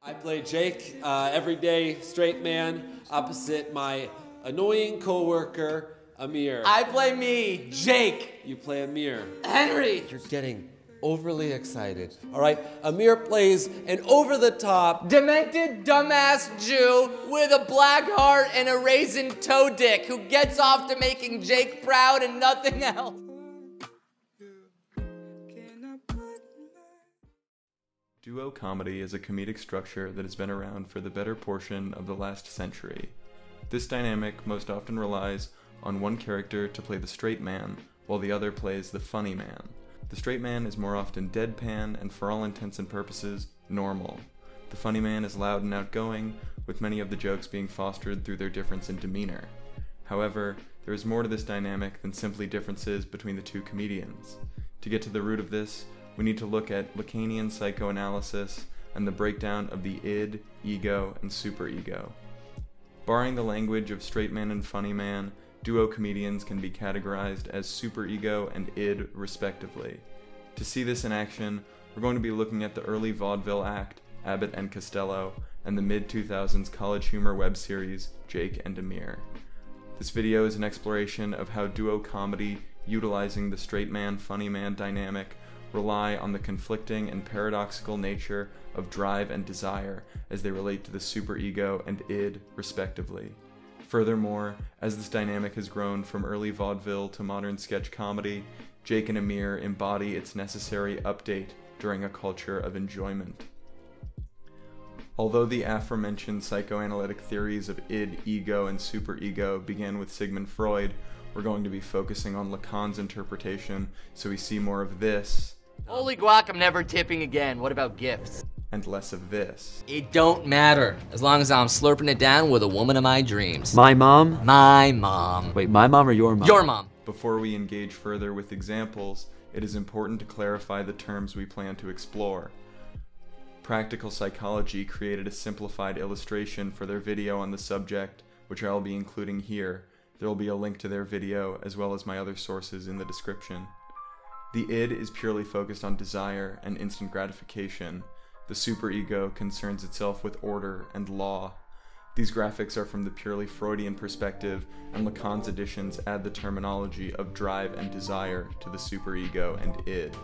I play Jake, everyday straight man, opposite my annoying coworker, Amir. I play me, Jake. You play Amir. Henry. You're getting overly excited. All right, Amir plays an over-the-top, demented dumbass Jew with a black heart and a raisin toe dick who gets off to making Jake proud and nothing else. Duo comedy is a comedic structure that has been around for the better portion of the last century. This dynamic most often relies on one character to play the straight man, while the other plays the funny man. The straight man is more often deadpan and, for all intents and purposes, normal. The funny man is loud and outgoing, with many of the jokes being fostered through their difference in demeanor. However, there is more to this dynamic than simply differences between the two comedians. To get to the root of this, we need to look at Lacanian psychoanalysis and the breakdown of the id, ego, and superego. Barring the language of straight man and funny man, duo comedians can be categorized as superego and id, respectively. To see this in action, we're going to be looking at the early vaudeville act, Abbott and Costello, and the mid-2000s college humor web series, Jake and Amir. This video is an exploration of how duo comedy, utilizing the straight man, funny man dynamic, rely on the conflicting and paradoxical nature of drive and desire as they relate to the superego and id, respectively. Furthermore, as this dynamic has grown from early vaudeville to modern sketch comedy, Jake and Amir embody its necessary update during a culture of enjoyment. Although the aforementioned psychoanalytic theories of id, ego, and superego began with Sigmund Freud, we're going to be focusing on Lacan's interpretation, so we see more of this. Holy guac, I'm never tipping again. What about gifts? And less of this. It don't matter, as long as I'm slurping it down with a woman of my dreams. My mom? My mom. Wait, my mom or your mom? Your mom. Before we engage further with examples, it is important to clarify the terms we plan to explore. Practical Psychology created a simplified illustration for their video on the subject, which I'll be including here. There will be a link to their video, as well as my other sources in the description. The id is purely focused on desire and instant gratification. The superego concerns itself with order and law. These graphics are from the purely Freudian perspective, and Lacan's editions add the terminology of drive and desire to the superego and id.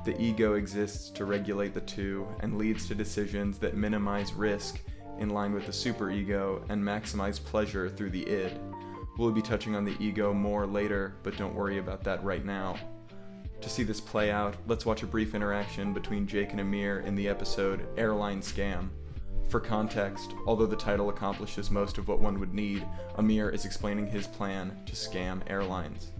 The ego exists to regulate the two and leads to decisions that minimize risk in line with the superego and maximize pleasure through the id. We'll be touching on the ego more later, but don't worry about that right now. To see this play out, let's watch a brief interaction between Jake and Amir in the episode Airline Scam. For context, although the title accomplishes most of what one would need, Amir is explaining his plan to scam airlines.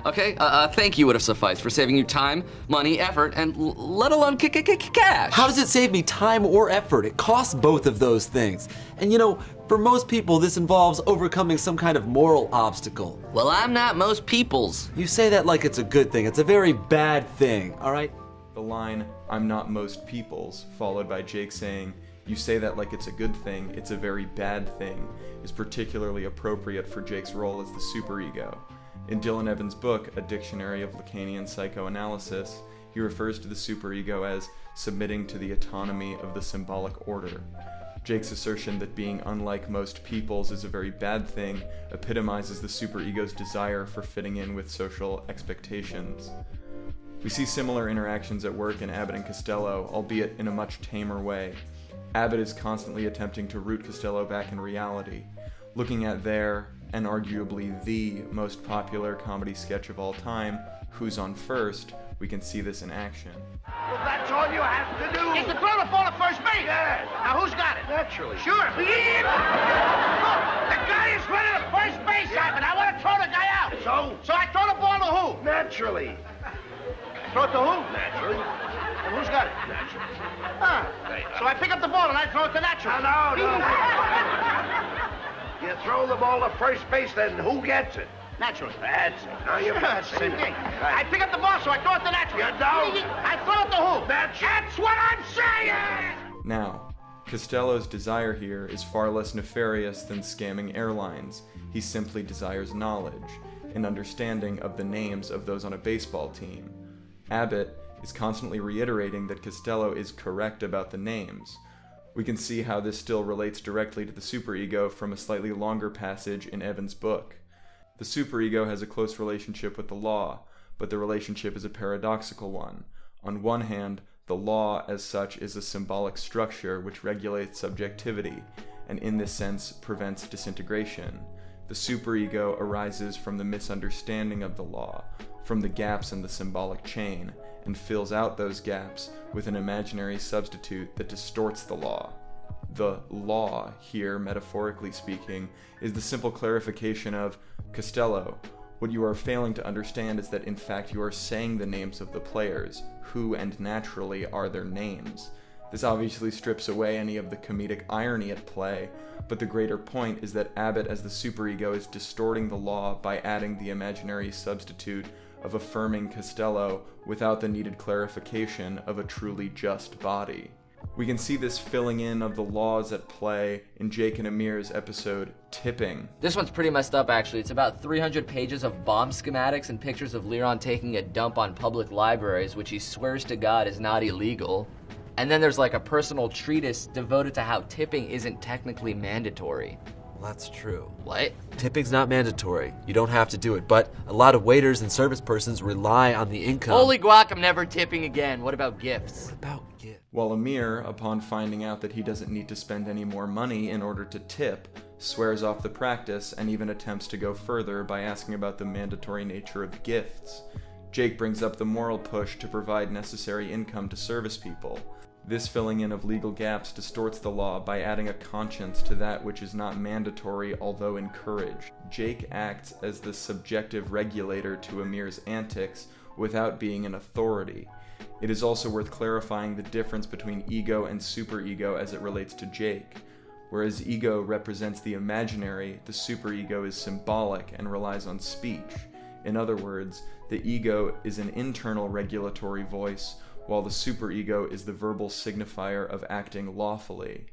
Okay, thank you would have sufficed for saving you time, money, effort, and let alone cash. How does it save me time or effort? It costs both of those things. And you know, for most people, this involves overcoming some kind of moral obstacle. Well, I'm not most people's. You say that like it's a good thing. It's a very bad thing, all right? The line, "I'm not most people's," followed by Jake saying, "You say that like it's a good thing, it's a very bad thing," is particularly appropriate for Jake's role as the superego. In Dylan Evans' book, A Dictionary of Lacanian Psychoanalysis, he refers to the superego as submitting to the autonomy of the symbolic order. Jake's assertion that being unlike most people's is a very bad thing epitomizes the superego's desire for fitting in with social expectations. We see similar interactions at work in Abbott and Costello, albeit in a much tamer way. Abbott is constantly attempting to root Costello back in reality. Looking at their, and arguably the, most popular comedy sketch of all time, Who's on First, we can see this in action. Well, that's all you have to do. Is to throw the ball at first base. Yeah. Now, who's got it? Naturally. Sure. Look, the guy is running to first base, Abbott. I want to throw the guy out. So I throw the ball to who? Naturally. Throw it to who? Naturally. And who's got it? Naturally. So I pick up the ball and I throw it to Naturally. No. You throw the ball to first base, then who gets it? Naturally. That's it. Now you're the same thing. Right. I pick up the ball, so I throw it to Naturally. You don't. I throw it to who? That's what I'm saying! Now, Costello's desire here is far less nefarious than scamming airlines. He simply desires knowledge, an understanding of the names of those on a baseball team. Abbott is constantly reiterating that Costello is correct about the names. We can see how this still relates directly to the superego from a slightly longer passage in Evan's book. The superego has a close relationship with the law, but the relationship is a paradoxical one. On one hand, the law as such is a symbolic structure which regulates subjectivity, and in this sense prevents disintegration. The superego arises from the misunderstanding of the law, from the gaps in the symbolic chain, and fills out those gaps with an imaginary substitute that distorts the law. The law here, metaphorically speaking, is the simple clarification of Costello. What you are failing to understand is that in fact you are saying the names of the players, who and naturally are their names. This obviously strips away any of the comedic irony at play, but the greater point is that Abbott as the superego is distorting the law by adding the imaginary substitute of affirming Costello without the needed clarification of a truly just body. We can see this filling in of the laws at play in Jake and Amir's episode, Tipping. This one's pretty messed up, actually. It's about 300 pages of bomb schematics and pictures of Leron taking a dump on public libraries, which he swears to God is not illegal. And then there's like a personal treatise devoted to how tipping isn't technically mandatory. Well, that's true. What? Tipping's not mandatory. You don't have to do it, but a lot of waiters and service persons rely on the income. Holy guac, I'm never tipping again. What about gifts? What about gifts? While Amir, upon finding out that he doesn't need to spend any more money in order to tip, swears off the practice and even attempts to go further by asking about the mandatory nature of gifts. Jake brings up the moral push to provide necessary income to service people. This filling in of legal gaps distorts the law by adding a conscience to that which is not mandatory although encouraged. Jake acts as the subjective regulator to Amir's antics without being an authority. It is also worth clarifying the difference between ego and superego as it relates to Jake. Whereas ego represents the imaginary, the superego is symbolic and relies on speech. In other words, the ego is an internal regulatory voice, while the superego is the verbal signifier of acting lawfully.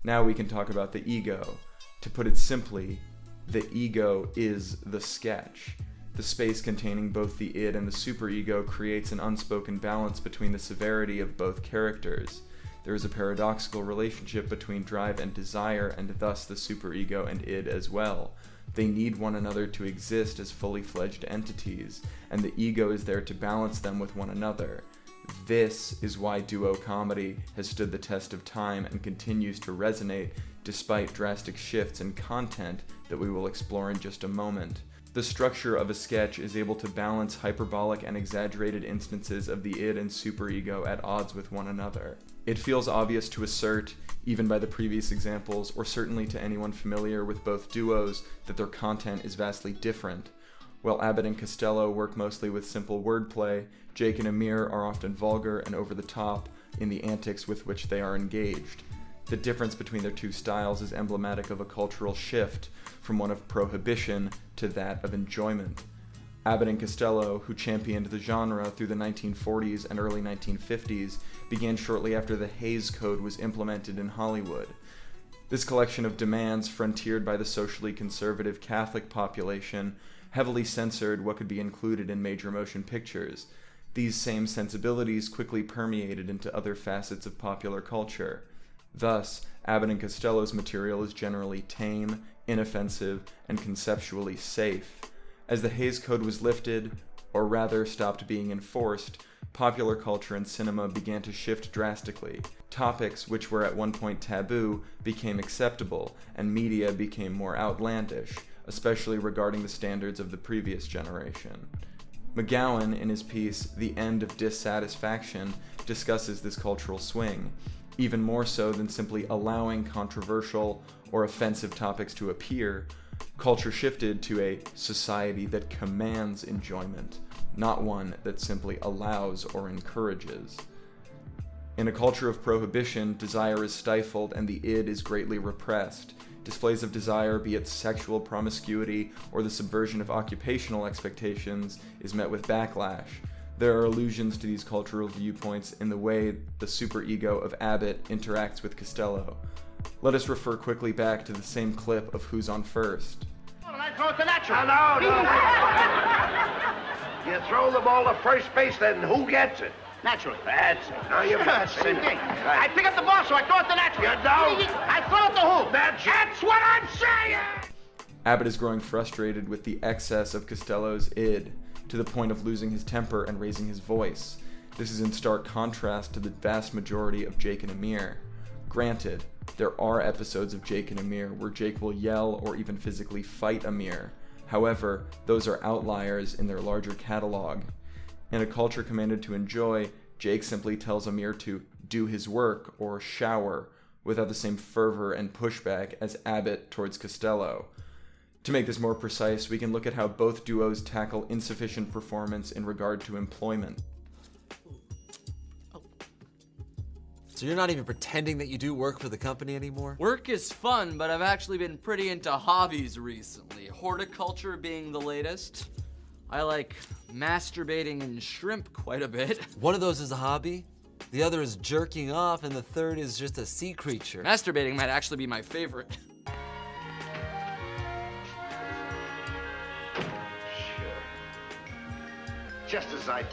Now we can talk about the ego. To put it simply, the ego is the sketch. The space containing both the id and the superego creates an unspoken balance between the severity of both characters. There is a paradoxical relationship between drive and desire, and thus the superego and id as well. They need one another to exist as fully fledged entities, and the ego is there to balance them with one another. This is why duo comedy has stood the test of time and continues to resonate despite drastic shifts in content that we will explore in just a moment. The structure of a sketch is able to balance hyperbolic and exaggerated instances of the id and superego at odds with one another. It feels obvious to assert, even by the previous examples, or certainly to anyone familiar with both duos, that their content is vastly different. While Abbott and Costello work mostly with simple wordplay, Jake and Amir are often vulgar and over the top in the antics with which they are engaged. The difference between their two styles is emblematic of a cultural shift from one of prohibition to that of enjoyment. Abbott and Costello, who championed the genre through the 1940s and early 1950s, began shortly after the Hays Code was implemented in Hollywood. This collection of demands, frontiered by the socially conservative Catholic population, heavily censored what could be included in major motion pictures. These same sensibilities quickly permeated into other facets of popular culture. Thus, Abbott and Costello's material is generally tame, inoffensive, and conceptually safe. As the Hays Code was lifted, or rather stopped being enforced, popular culture and cinema began to shift drastically. Topics which were at one point taboo became acceptable, and media became more outlandish, especially regarding the standards of the previous generation. McGowan, in his piece The End of Dissatisfaction, discusses this cultural swing, even more so than simply allowing controversial or offensive topics to appear. Culture shifted to a society that commands enjoyment, not one that simply allows or encourages. In a culture of prohibition, desire is stifled and the id is greatly repressed. Displays of desire, be it sexual promiscuity or the subversion of occupational expectations, is met with backlash. There are allusions to these cultural viewpoints in the way the superego of Abbott interacts with Costello. Let us refer quickly back to the same clip of Who's on First. I throw it to natural. No. You throw the ball to first base, then who gets it? Naturally. That's it. Now you're same thing. I pick up the ball, so I throw it to naturally. You don't. I throw it to who? That's what I'm saying! Abbott is growing frustrated with the excess of Costello's id, to the point of losing his temper and raising his voice. This is in stark contrast to the vast majority of Jake and Amir. Granted, there are episodes of Jake and Amir where Jake will yell or even physically fight Amir. However, those are outliers in their larger catalog. In a culture commanded to enjoy, Jake simply tells Amir to do his work or shower without the same fervor and pushback as Abbott towards Costello. To make this more precise, we can look at how both duos tackle insufficient performance in regard to employment. So you're not even pretending that you do work for the company anymore? Work is fun, but I've actually been pretty into hobbies recently. Horticulture being the latest. I like masturbating and shrimp quite a bit. One of those is a hobby, the other is jerking off, and the third is just a sea creature. Masturbating might actually be my favorite. Just as I...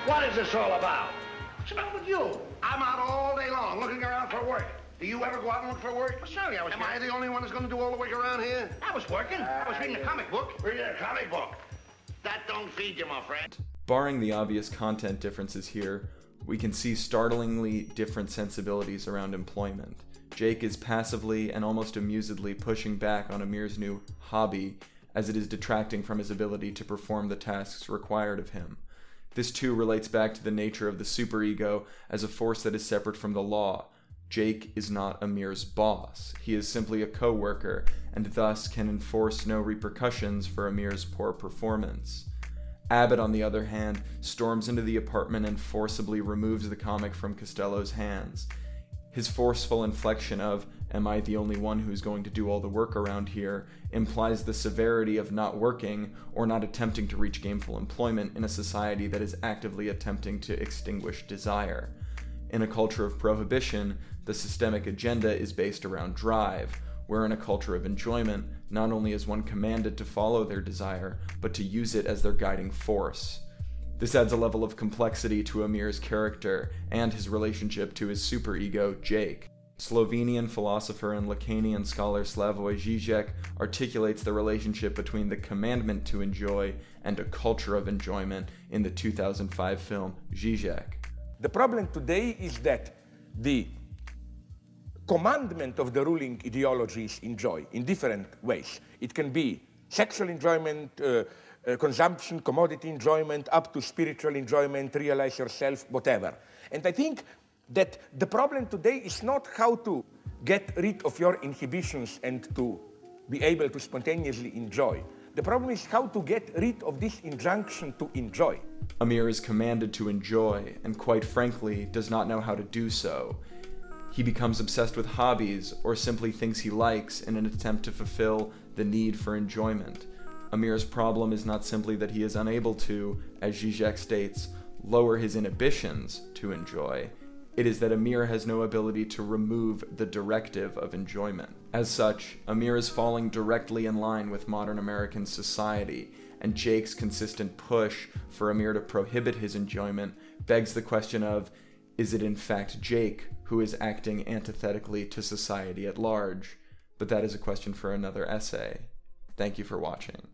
What is this all about? What's about with you? I'm out all day long looking around for work. Do you ever go out and look for work? Well, surely I was... Am I the only one that's going to do all the work around here? I was working. I was reading a comic book. Reading a comic book? That don't feed you, my friend. Barring the obvious content differences here, we can see startlingly different sensibilities around employment. Jake is passively and almost amusedly pushing back on Amir's new hobby, as it is detracting from his ability to perform the tasks required of him. This too relates back to the nature of the superego as a force that is separate from the law. Jake is not Amir's boss. He is simply a co-worker, and thus can enforce no repercussions for Amir's poor performance. Abbott, on the other hand, storms into the apartment and forcibly removes the comic from Costello's hands. His forceful inflection of, "Am I the only one who's going to do all the work around here?" implies the severity of not working or not attempting to reach gainful employment in a society that is actively attempting to extinguish desire. In a culture of prohibition, the systemic agenda is based around drive, where in a culture of enjoyment, not only is one commanded to follow their desire, but to use it as their guiding force. This adds a level of complexity to Amir's character and his relationship to his superego, Jake. Slovenian philosopher and Lacanian scholar Slavoj Žižek articulates the relationship between the commandment to enjoy and a culture of enjoyment in the 2005 film Žižek. The problem today is that the commandment of the ruling ideology is enjoy in different ways. It can be sexual enjoyment, consumption, commodity enjoyment, up to spiritual enjoyment, realize yourself, whatever. And I think that the problem today is not how to get rid of your inhibitions and to be able to spontaneously enjoy. The problem is how to get rid of this injunction to enjoy. Amir is commanded to enjoy, and quite frankly, does not know how to do so. He becomes obsessed with hobbies, or simply things he likes in an attempt to fulfill the need for enjoyment. Amir's problem is not simply that he is unable to, as Žižek states, lower his inhibitions to enjoy. It is that Amir has no ability to remove the directive of enjoyment. As such, Amir is falling directly in line with modern American society, and Jake's consistent push for Amir to prohibit his enjoyment begs the question of, is it in fact Jake who is acting antithetically to society at large? But that is a question for another essay. Thank you for watching.